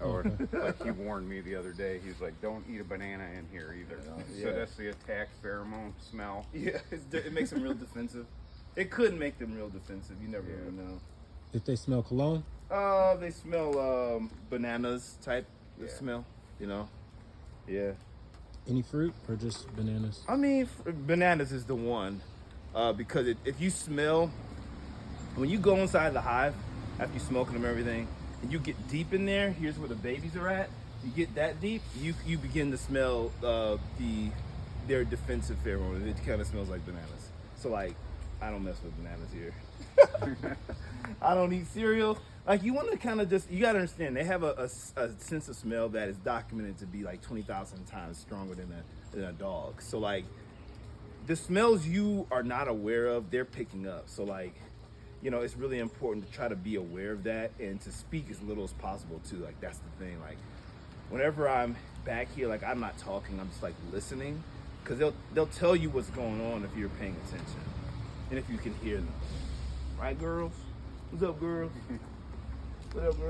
Or like he warned me the other day, he's like, don't eat a banana in here either. So that's the attack pheromone smell. Yeah, it makes them real defensive. It could make them real defensive. You never really know. If they smell cologne? They smell bananas type smell, you know? Yeah. Any fruit or just bananas? I mean, bananas is the one. Because if you smell, when you go inside the hive, after you smoking them and everything, and you get deep in there, here's where the babies are at. You get that deep, you begin to smell their defensive pheromone. It kind of smells like bananas. So like, I don't mess with bananas here. I don't eat cereal. Like you want to kind of you got to understand, they have a sense of smell that is documented to be like 20,000 times stronger than a dog. So like, the smells you are not aware of, they're picking up. So like, you know, it's really important to try to be aware of that and to speak as little as possible too. Like that's the thing. Like whenever I'm back here, like I'm not talking, I'm just like listening, because they'll tell you what's going on if you're paying attention and if you can hear them. Right, girls? What's up, girls? What up, girls?